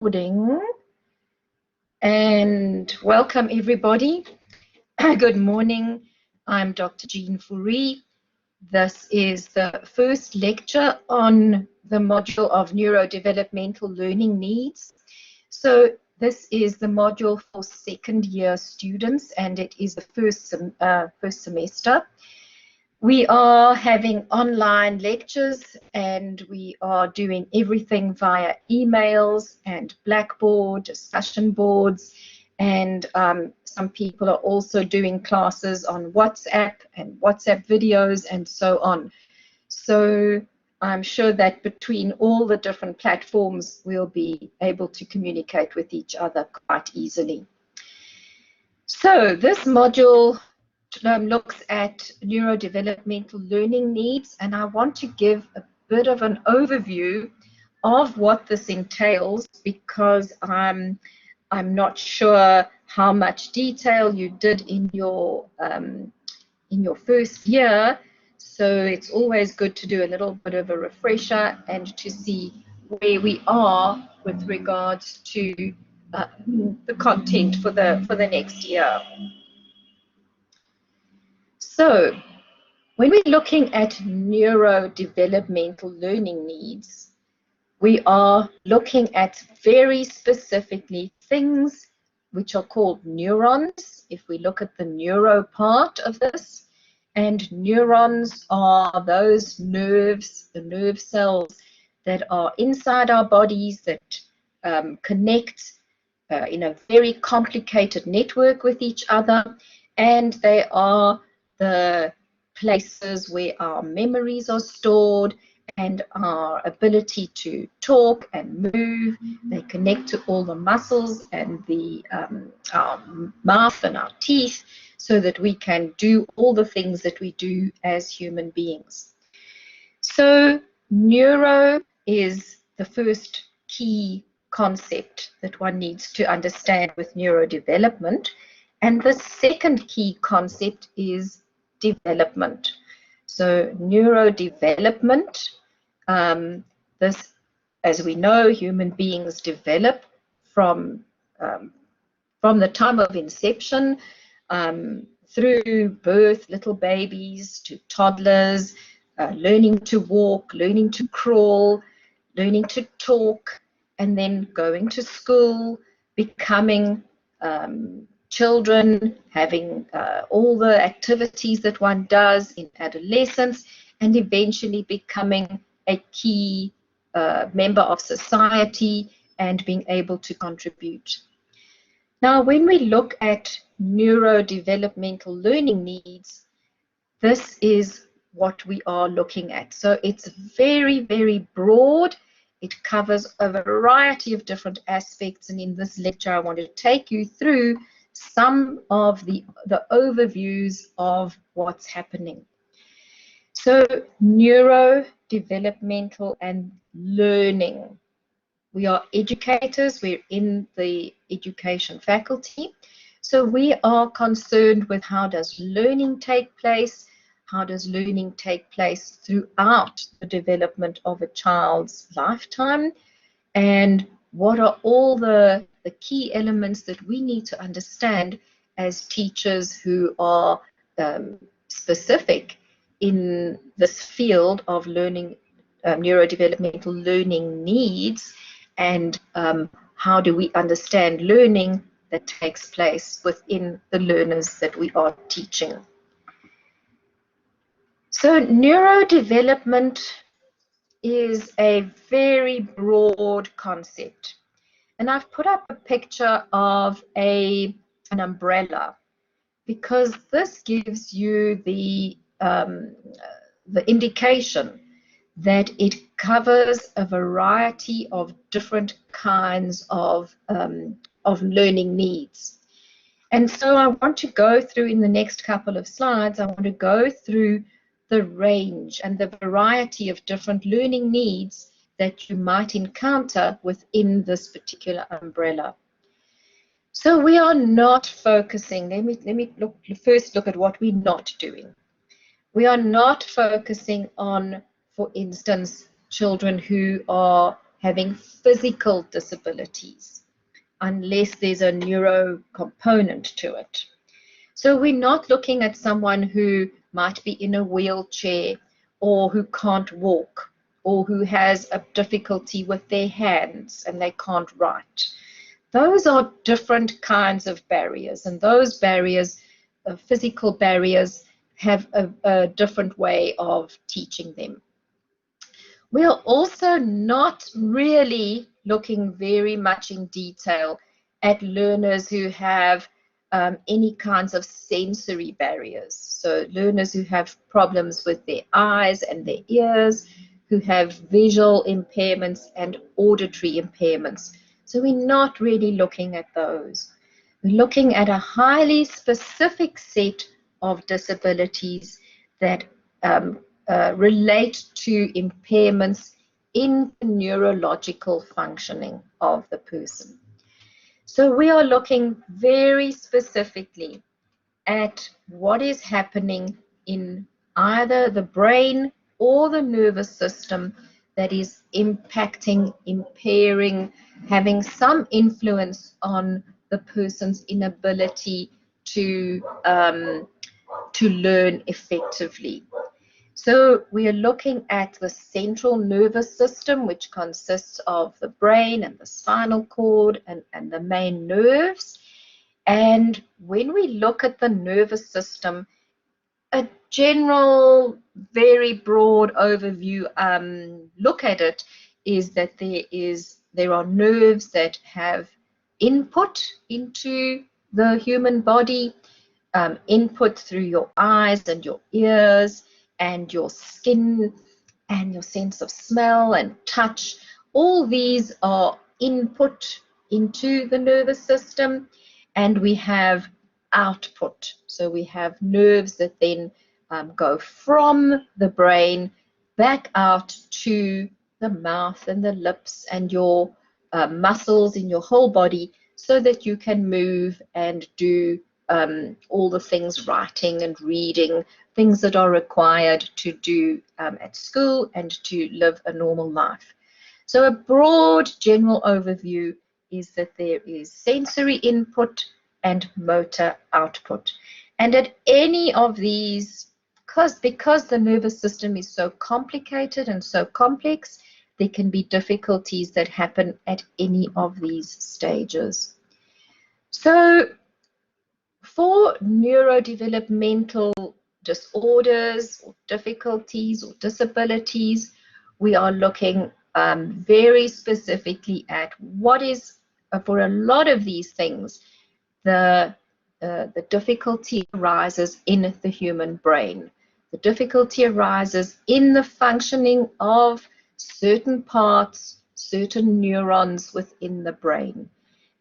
Recording, and welcome everybody. Good morning. I'm Dr. Jean Fourie. This is the first lecture on the module of neurodevelopmental learning needs. So this is the module for second year students, and it is the first semester. We are having online lectures, and we are doing everything via emails and Blackboard, discussion boards, and some people are also doing classes on WhatsApp and WhatsApp videos and so on. So I'm sure that between all the different platforms, we'll be able to communicate with each other quite easily. So this module looks at neurodevelopmental learning needs, and I want to give a bit of an overview of what this entails, because I'm not sure how much detail you did in your first year, so it's always good to do a little bit of a refresher and to see where we are with regards to the content for the next year. So when we're looking at neurodevelopmental learning needs, we are looking at very specifically things which are called neurons, if we look at the neuro part of this. And neurons are those nerves, the nerve cells that are inside our bodies that connect in a very complicated network with each other, and they are the places where our memories are stored and our ability to talk and move. They connect to all the muscles and our mouth and our teeth, so that we can do all the things that we do as human beings. So neuro is the first key concept that one needs to understand with neurodevelopment. And the second key concept is development. So neurodevelopment, this, as we know, human beings develop from the time of inception, through birth, little babies to toddlers, learning to walk, learning to crawl, learning to talk, and then going to school, becoming children, having all the activities that one does in adolescence, and eventually becoming a key member of society and being able to contribute. Now, when we look at neurodevelopmental learning needs, this is what we are looking at. So it's very, very broad. It covers a variety of different aspects, and in this lecture I want to take you through some of the overviews of what's happening. So neurodevelopmental and learning. We are educators, we're in the education faculty, so we are concerned with how does learning take place, how does learning take place throughout the development of a child's lifetime, and what are all the key elements that we need to understand as teachers who are specific in this field of learning, neurodevelopmental learning needs, and how do we understand learning that takes place within the learners that we are teaching. So neurodevelopment is a very broad concept. And I've put up a picture of an umbrella, because this gives you the indication that it covers a variety of different kinds of learning needs. And so I want to go through, in the next couple of slides, I want to go through the range and the variety of different learning needs that you might encounter within this particular umbrella. So we are not focusing, let me first look at what we're not doing. We are not focusing on, for instance, children who are having physical disabilities, unless there's a neuro component to it. So we're not looking at someone who might be in a wheelchair, or who can't walk, or who has a difficulty with their hands and they can't write. Those are different kinds of barriers, and those barriers, physical barriers, have a different way of teaching them. We are also not really looking very much in detail at learners who have any kinds of sensory barriers. So learners who have problems with their eyes and their ears, who have visual impairments and auditory impairments. So we're not really looking at those. We're looking at a highly specific set of disabilities that relate to impairments in the neurological functioning of the person. So we are looking very specifically at what is happening in either the brain or the nervous system that is impacting, impairing, having some influence on the person's inability to learn effectively. So we are looking at the central nervous system, which consists of the brain and the spinal cord and the main nerves. And when we look at the nervous system, a general, very broad overview look at it is that there are nerves that have input into the human body, input through your eyes and your ears and your skin and your sense of smell and touch. All these are input into the nervous system, and we have output. So we have nerves that then go from the brain back out to the mouth and the lips and your muscles in your whole body, so that you can move and do all the things, writing and reading, things that are required to do at school and to live a normal life. So a broad general overview is that there is sensory input and motor output. And at any of these, because the nervous system is so complicated and so complex, there can be difficulties that happen at any of these stages. So for neurodevelopmental disorders or difficulties or disabilities, we are looking very specifically at what is, for a lot of these things, the difficulty arises in the human brain. The difficulty arises in the functioning of certain parts, certain neurons within the brain.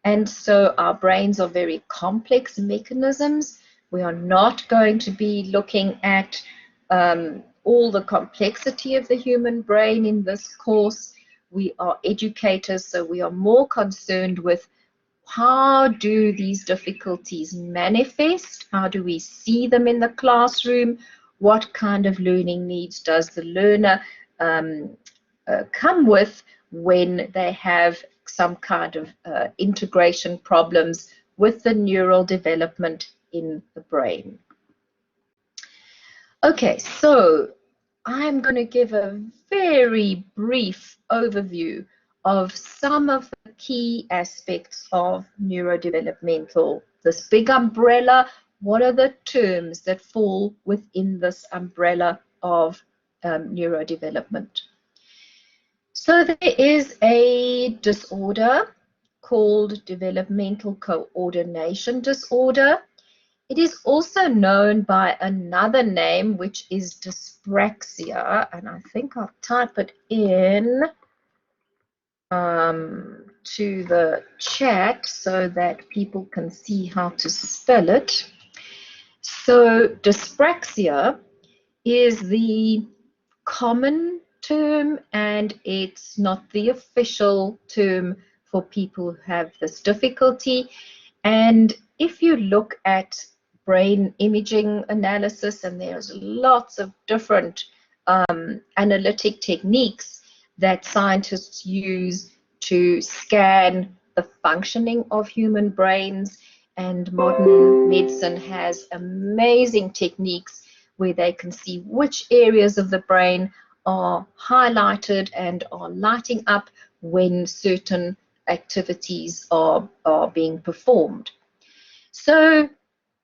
And so our brains are very complex mechanisms. We are not going to be looking at all the complexity of the human brain in this course. We are educators, so we are more concerned with how do these difficulties manifest? How do we see them in the classroom? What kind of learning needs does the learner come with when they have some kind of integration problems with the neural development in the brain? Okay, so I'm going to give a very brief overview of some of the key aspects of neurodevelopmental. This big umbrella, what are the terms that fall within this umbrella of neurodevelopment? So there is a disorder called Developmental Coordination Disorder. It is also known by another name, which is dyspraxia, and I think I'll type it in to the chat so that people can see how to spell it. So dyspraxia is the common term, and it's not the official term for people who have this difficulty. And if you look at brain imaging analysis, and there's lots of different analytic techniques, that scientists use to scan the functioning of human brains, and modern medicine has amazing techniques where they can see which areas of the brain are highlighted and are lighting up when certain activities are being performed. So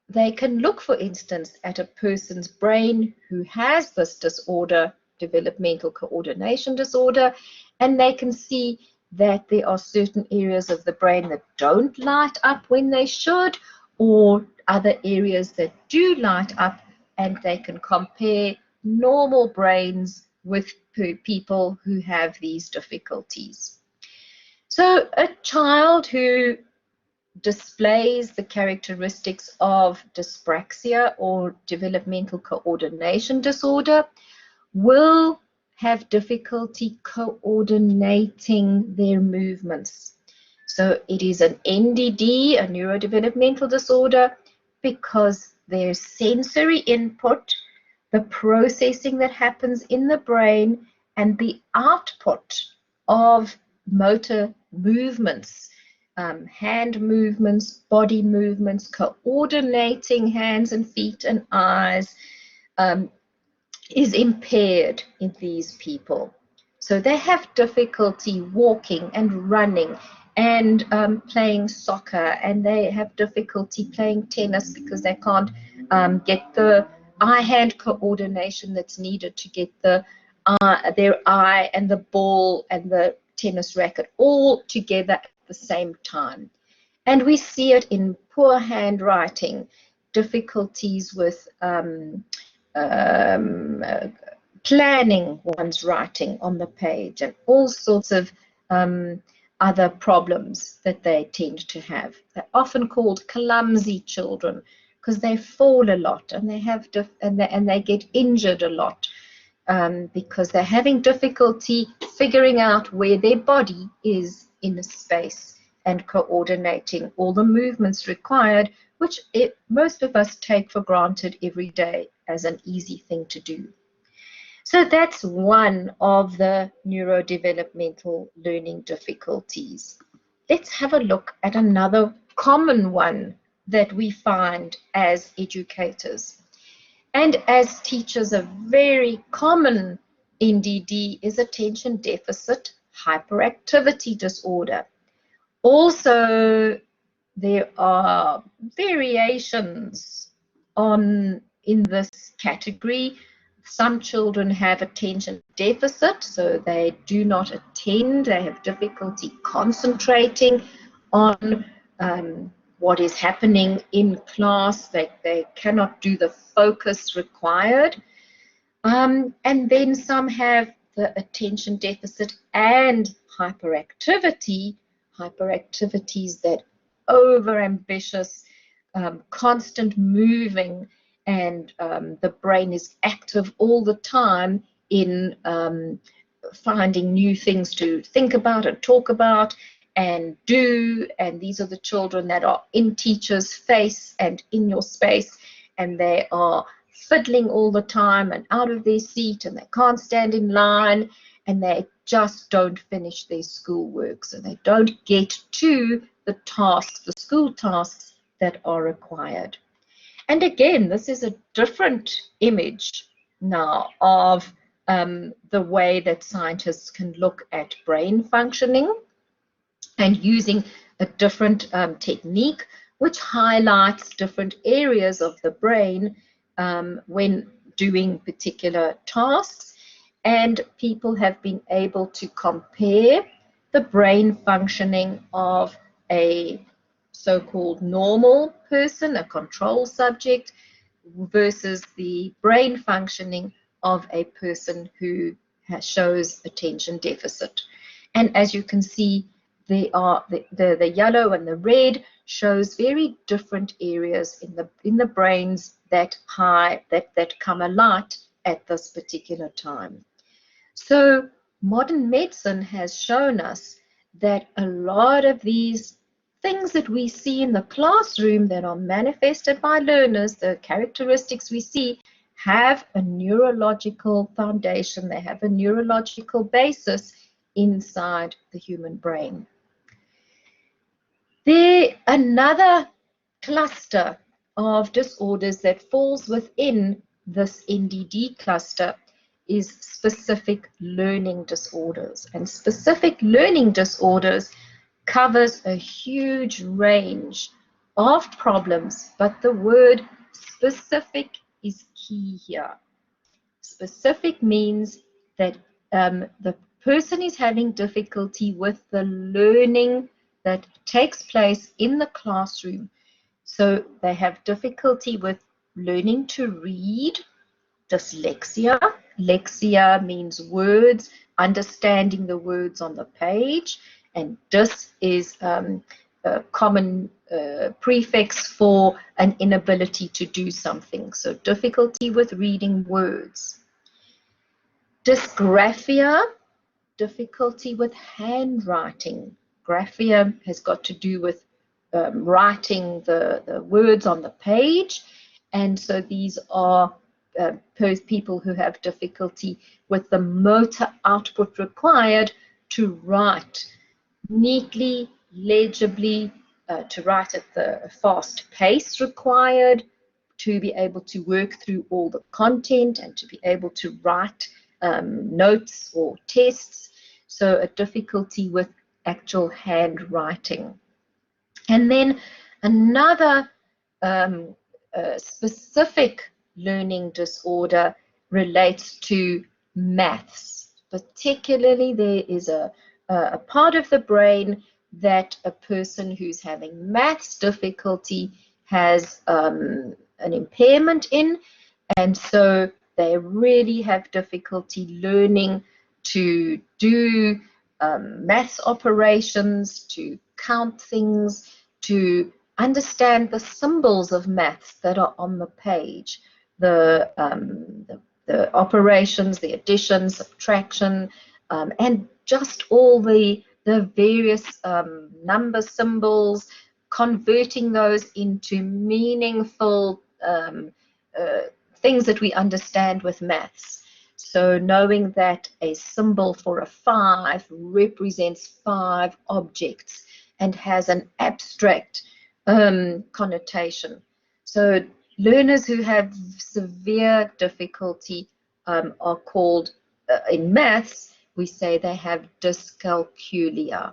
they can look, for instance, at a person's brain who has this disorder, developmental coordination disorder, and they can see that there are certain areas of the brain that don't light up when they should, or other areas that do light up, and they can compare normal brains with people who have these difficulties. So a child who displays the characteristics of dyspraxia or developmental coordination disorder will have difficulty coordinating their movements. So it is an NDD, a neurodevelopmental disorder, because their sensory input, the processing that happens in the brain, and the output of motor movements, hand movements, body movements, coordinating hands and feet and eyes, is impaired in these people. So they have difficulty walking and running and playing soccer, and they have difficulty playing tennis because they can't get the eye-hand coordination that's needed to get their eye and the ball and the tennis racket all together at the same time. And we see it in poor handwriting, difficulties with planning one's writing on the page, and all sorts of other problems that they tend to have. They're often called clumsy children because they fall a lot, and they have and they get injured a lot because they're having difficulty figuring out where their body is in a space and coordinating all the movements required, which most of us take for granted every day as an easy thing to do. So that's one of the neurodevelopmental learning difficulties. Let's have a look at another common one that we find as educators. And as teachers, a very common NDD is attention deficit hyperactivity disorder. Also, there are variations in this category. Some children have attention deficit, so they do not attend. They have difficulty concentrating on what is happening in class. They cannot do the focus required. And then some have the attention deficit and hyperactivities that over-ambitious, constant moving, and the brain is active all the time in finding new things to think about and talk about and do. And these are the children that are in teachers' face and in your space, and they are fiddling all the time and out of their seat, and they can't stand in line, and they just don't finish their schoolwork, so they don't get to the tasks, the school tasks that are required. And again, this is a different image now of the way that scientists can look at brain functioning, and using a different technique which highlights different areas of the brain when doing particular tasks. And people have been able to compare the brain functioning of a so-called normal person, a control subject, versus the brain functioning of a person who shows attention deficit. And as you can see, the yellow and the red shows very different areas in the brains that come alight at this particular time. So modern medicine has shown us that a lot of these things that we see in the classroom that are manifested by learners, the characteristics we see, have a neurological foundation. They have a neurological basis inside the human brain. Another cluster of disorders that falls within this NDD cluster is specific learning disorders. And specific learning disorders covers a huge range of problems, but the word specific is key here. Specific means that the person is having difficulty with the learning that takes place in the classroom. So they have difficulty with learning to read, dyslexia. Lexia means words, understanding the words on the page, and dys is a common prefix for an inability to do something. So difficulty with reading words. Dysgraphia, difficulty with handwriting. Graphia has got to do with writing the words on the page, and so these are people who have difficulty with the motor output required to write neatly, legibly, to write at the fast pace required, to be able to work through all the content and to be able to write notes or tests. So a difficulty with actual handwriting. And then another specific learning disorder relates to maths. Particularly, there is a part of the brain that a person who's having maths difficulty has an impairment in, and so they really have difficulty learning to do maths operations, to count things, to understand the symbols of maths that are on the page, the operations, the addition, subtraction, and just all the various number symbols, converting those into meaningful things that we understand with maths. So knowing that a symbol for a 5 represents 5 objects and has an abstract connotation. So learners who have severe difficulty are called, in maths, we say they have dyscalculia.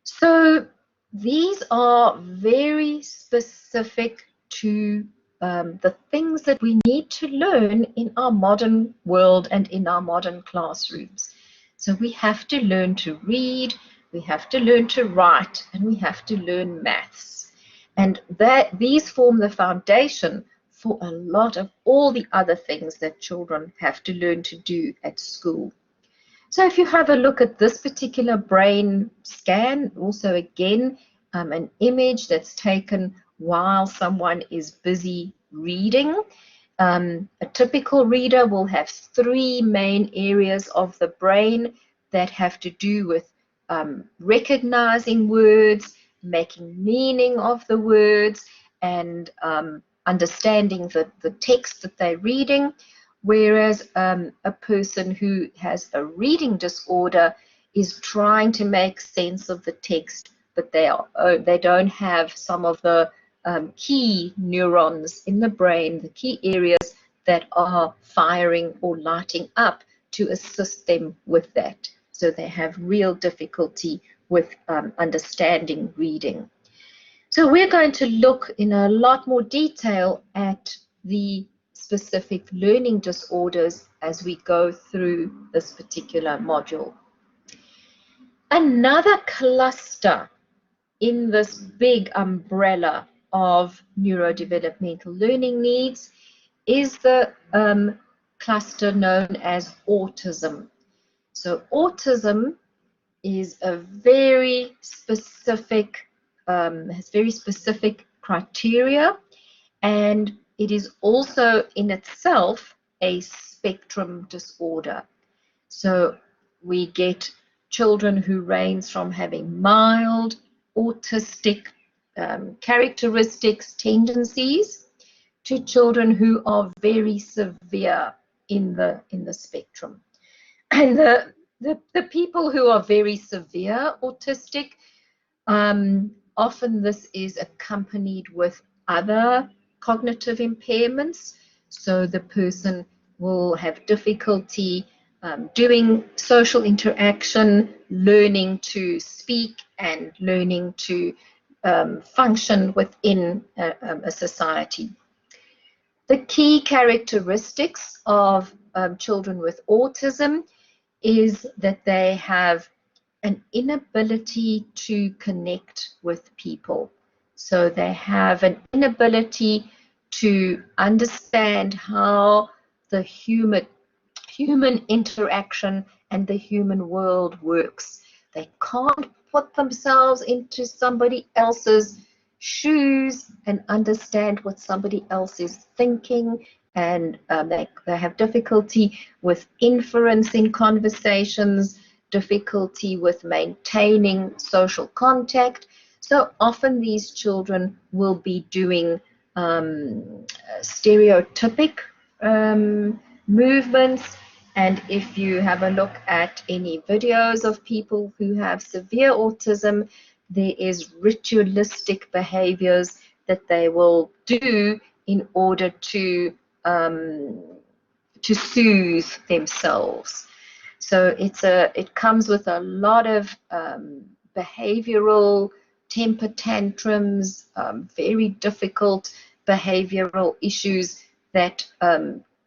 So these are very specific to the things that we need to learn in our modern world and in our modern classrooms. So we have to learn to read, we have to learn to write, and we have to learn maths. And these form the foundation for a lot of all the other things that children have to learn to do at school. So if you have a look at this particular brain scan, also again, an image that's taken while someone is busy reading. A typical reader will have 3 main areas of the brain that have to do with recognizing words, making meaning of the words, and understanding the text that they're reading. Whereas a person who has a reading disorder is trying to make sense of the text, but they don't have some of the key neurons in the brain, the key areas that are firing or lighting up to assist them with that. So they have real difficulty with understanding reading. So we're going to look in a lot more detail at the specific learning disorders as we go through this particular module. Another cluster in this big umbrella of neurodevelopmental learning needs is the cluster known as autism. So autism is a very specific, has very specific criteria, and it is also in itself a spectrum disorder. So we get children who range from having mild autistic characteristics, tendencies, to children who are very severe in the spectrum. And The people who are very severe autistic, often this is accompanied with other cognitive impairments. So the person will have difficulty doing social interaction, learning to speak, and learning to function within a society. The key characteristics of children with autism is that they have an inability to connect with people. So they have an inability to understand how the human interaction and the human world works. They can't put themselves into somebody else's shoes and understand what somebody else is thinking, and they have difficulty with inferencing conversations, difficulty with maintaining social contact. So often these children will be doing stereotypic movements. And if you have a look at any videos of people who have severe autism, there is ritualistic behaviors that they will do in order to soothe themselves. So it comes with a lot of behavioral temper tantrums, very difficult behavioral issues that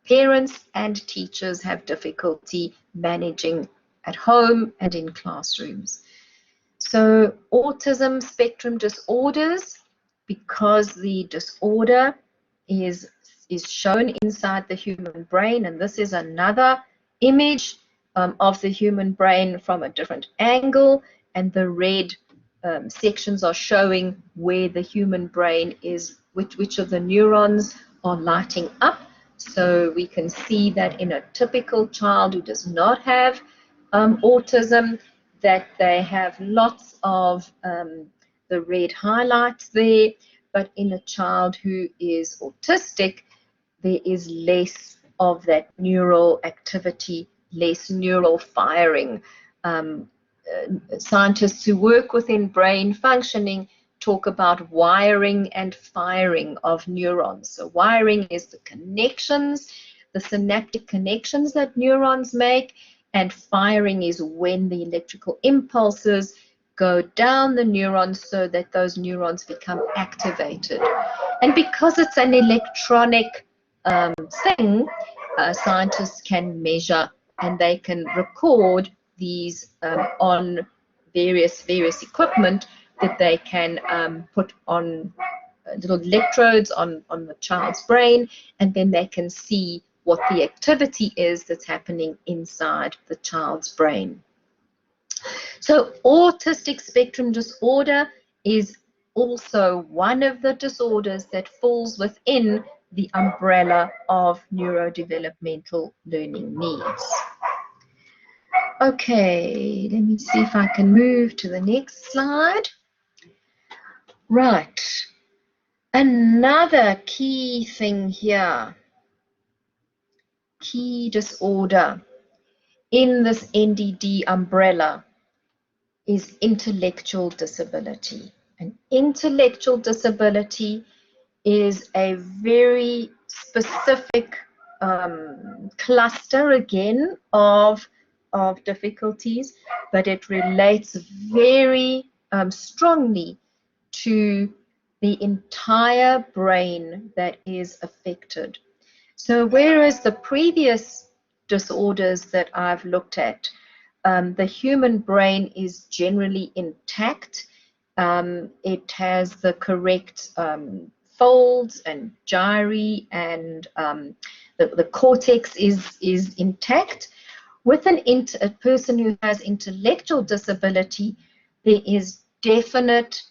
parents and teachers have difficulty managing at home and in classrooms. So autism spectrum disorders, because the disorder is shown inside the human brain, and this is another image of the human brain from a different angle, and the red sections are showing where the human brain is, which of the neurons are lighting up. So we can see that in a typical child who does not have autism, that they have lots of the red highlights there, but in a child who is autistic, there is less of that neural activity, less neural firing. Scientists who work within brain functioning talk about wiring and firing of neurons. So wiring is the connections, the synaptic connections that neurons make, and firing is when the electrical impulses go down the neurons so that those neurons become activated. And because it's an electronic thing, scientists can measure and they can record these on various equipment that they can put on little electrodes on the child's brain, and then they can see what the activity is that's happening inside the child's brain. So autistic spectrum disorder is also one of the disorders that falls within the umbrella of neurodevelopmental learning needs. Okay, let me see if I can move to the next slide. Right, another key thing here, key disorder in this NDD umbrella is intellectual disability. And intellectual disability is a very specific cluster again of difficulties, but it relates very strongly to the entire brain that is affected. So whereas the previous disorders that I've looked at, the human brain is generally intact. It has the correct folds and gyri, and the cortex is intact. With a person who has intellectual disability, there is definite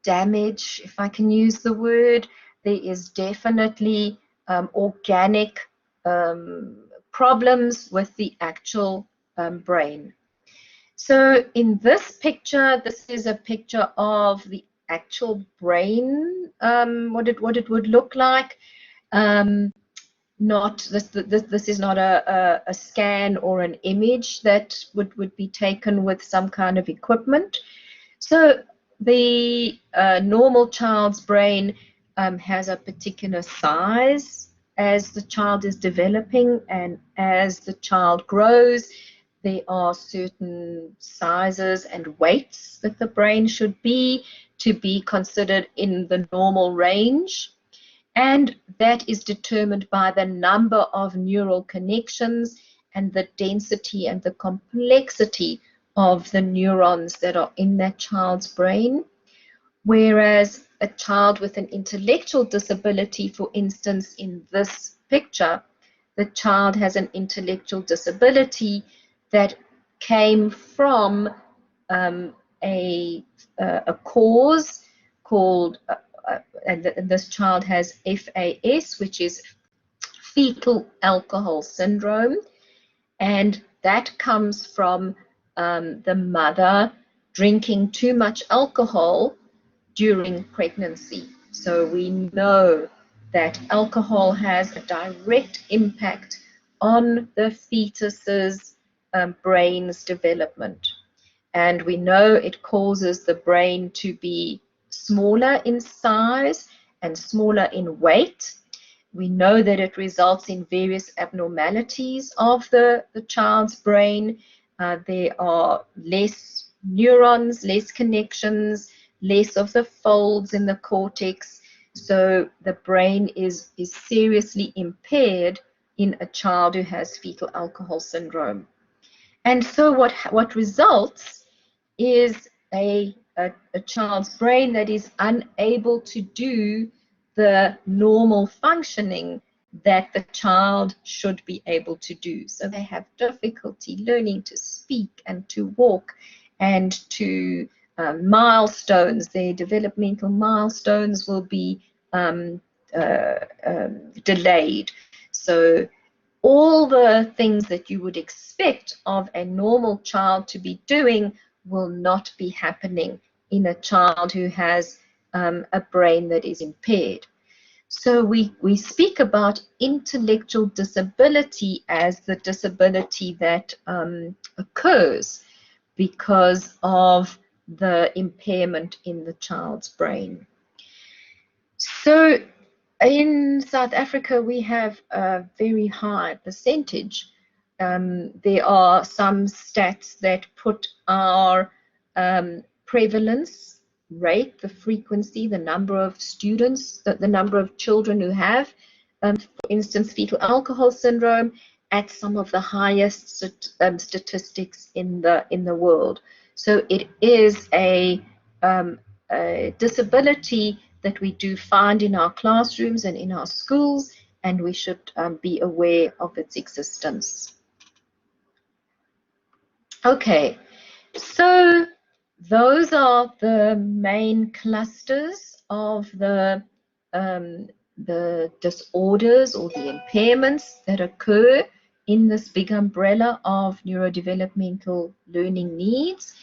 damage, if I can use the word. There is definitely organic problems with the actual brain. So in this picture, this is a picture of the actual brain, what it would look like. not this is not a scan or an image that would be taken with some kind of equipment. So the normal child's brain has a particular size as the child is developing, and as the child grows, there are certain sizes and weights that the brain should be to be considered in the normal range. And that is determined by the number of neural connections and the density and the complexity of the neurons that are in that child's brain. Whereas a child with an intellectual disability, for instance, in this picture, the child has an intellectual disability that came from a cause called, and this child has FAS, which is fetal alcohol syndrome, and that comes from the mother drinking too much alcohol during pregnancy. So we know that alcohol has a direct impact on the fetus's brain's development. And we know it causes the brain to be smaller in size and smaller in weight. We know that it results in various abnormalities of the child's brain. There are less neurons, less connections, less of the folds in the cortex. So the brain is seriously impaired in a child who has fetal alcohol syndrome. And so what results is a child's brain that is unable to do the normal functioning that the child should be able to do. So they have difficulty learning to speak and to walk and to milestones. Their developmental milestones will be delayed. So all the things that you would expect of a normal child to be doing will not be happening in a child who has a brain that is impaired. So we speak about intellectual disability as the disability that occurs because of the impairment in the child's brain. So in South Africa, we have a very high percentage. There are some stats that put our prevalence rate, the frequency, the number of students, the number of children who have, for instance, fetal alcohol syndrome, at some of the highest statistics in the world. So it is a disability that we do find in our classrooms and in our schools, and we should be aware of its existence. Okay, so those are the main clusters of the disorders or the impairments that occur in this big umbrella of neurodevelopmental learning needs.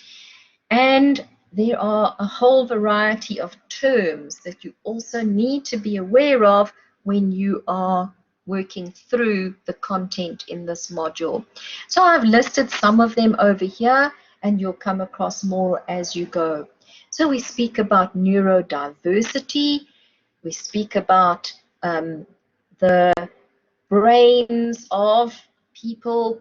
And there are a whole variety of terms that you also need to be aware of when you are working through the content in this module. So I've listed some of them over here, and you'll come across more as you go. So we speak about neurodiversity. We speak about the brains of people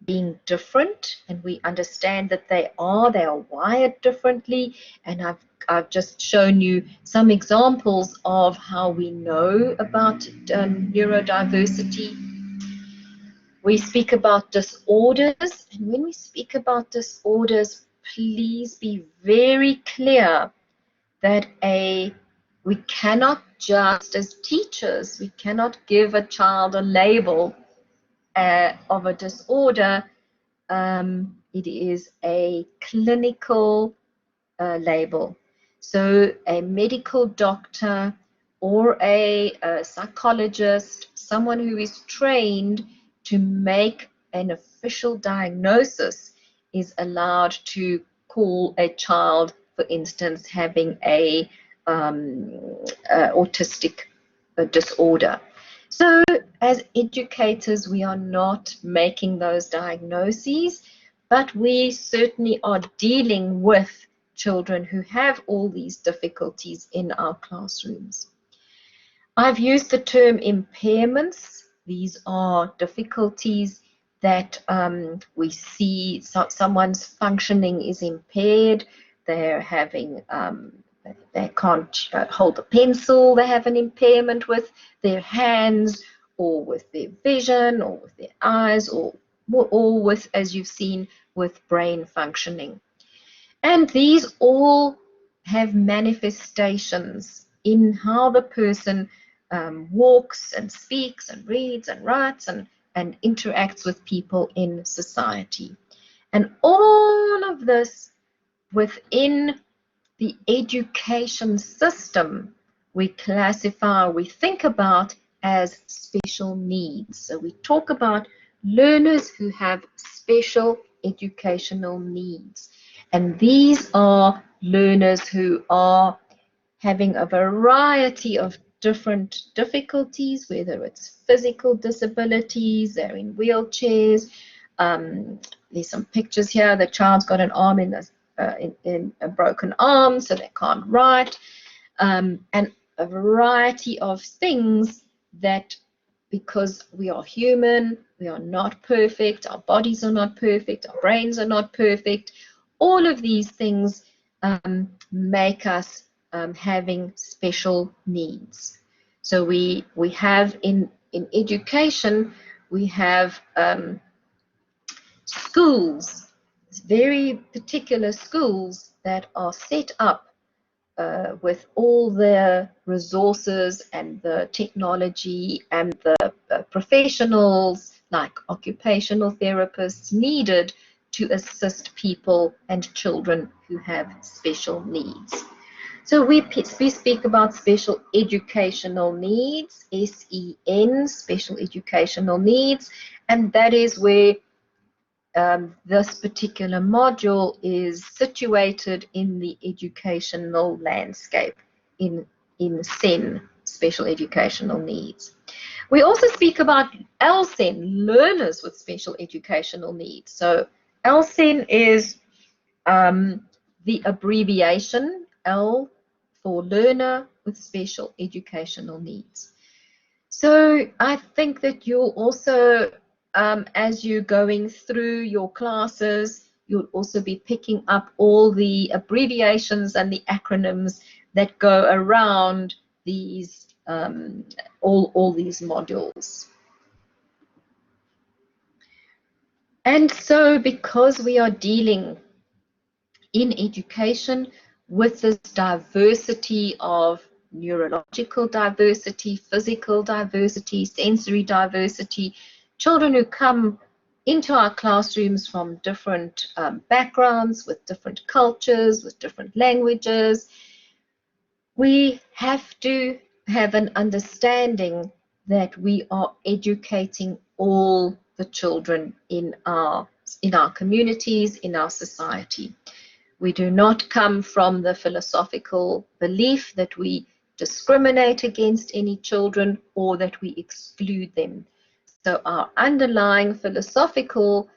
being different, and we understand that they are wired differently, and I've just shown you some examples of how we know about neurodiversity. We speak about disorders, and when we speak about disorders, please be very clear that we cannot just, as teachers, we cannot give a child a label of a disorder. It is a clinical label. So a medical doctor or a psychologist, someone who is trained to make an official diagnosis, is allowed to call a child, for instance, having a autistic disorder. So as educators, we are not making those diagnoses, but we certainly are dealing with children who have all these difficulties in our classrooms. I've used the term impairments. These are difficulties that we see. Someone's functioning is impaired. They're having, they can't hold a pencil. They have an impairment with their hands, or with their vision, or with their eyes, or with, as you've seen, with brain functioning. And these all have manifestations in how the person walks and speaks and reads and writes and interacts with people in society. And all of this within the education system we classify, we think about as special needs. So we talk about learners who have special educational needs. And these are learners who are having a variety of different difficulties, whether it's physical disabilities, they're in wheelchairs. There's some pictures here. The child's got an arm in a broken arm, so they can't write, and a variety of things that, because we are human, we are not perfect, our bodies are not perfect, our brains are not perfect. All of these things make us having special needs. So we have in education, we have schools, very particular schools that are set up with all the resources and the technology and the professionals like occupational therapists needed to assist people and children who have special needs. So we speak about special educational needs, SEN, special educational needs, and that is where this particular module is situated in the educational landscape in SEN, special educational needs. We also speak about LSEN, learners with special educational needs. So LSEN is the abbreviation, L for learner with special educational needs. So I think that you'll also, as you're going through your classes, you'll also be picking up all the abbreviations and the acronyms that go around these, all these modules. And so because we are dealing in education with this diversity of neurological diversity, physical diversity, sensory diversity, children who come into our classrooms from different backgrounds, with different cultures, with different languages, we have to have an understanding that we are educating all the children in our communities, in our society. We do not come from the philosophical belief that we discriminate against any children or that we exclude them. So our underlying philosophical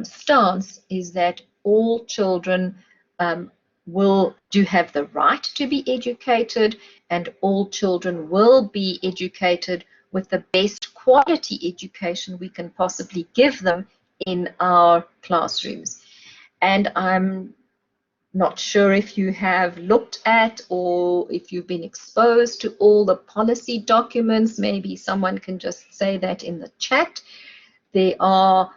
stance is that all children do have the right to be educated, and all children will be educated with the best quality education we can possibly give them in our classrooms. And I'm not sure if you have looked at or if you've been exposed to all the policy documents. Maybe someone can just say that in the chat. There are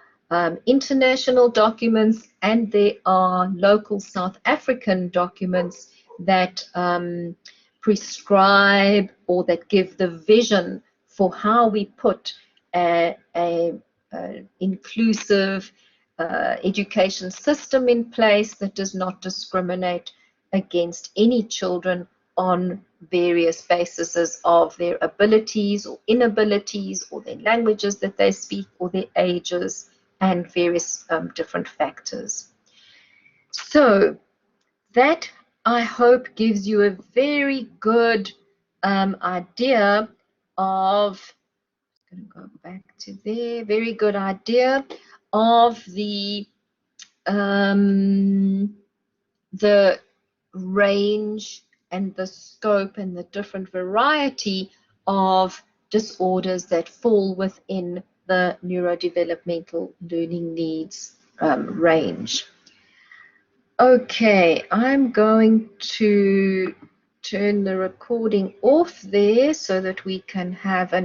international documents and there are local South African documents that prescribe or that give the vision for how we put an inclusive education system in place that does not discriminate against any children on various bases of their abilities or inabilities or their languages that they speak or their ages and various different factors. So that, I hope, gives you a very good idea of going to go back to there. Very good idea of the range and the scope and the different variety of disorders that fall within the neurodevelopmental learning needs range. Okay, I'm going to turn the recording off there so that we can have an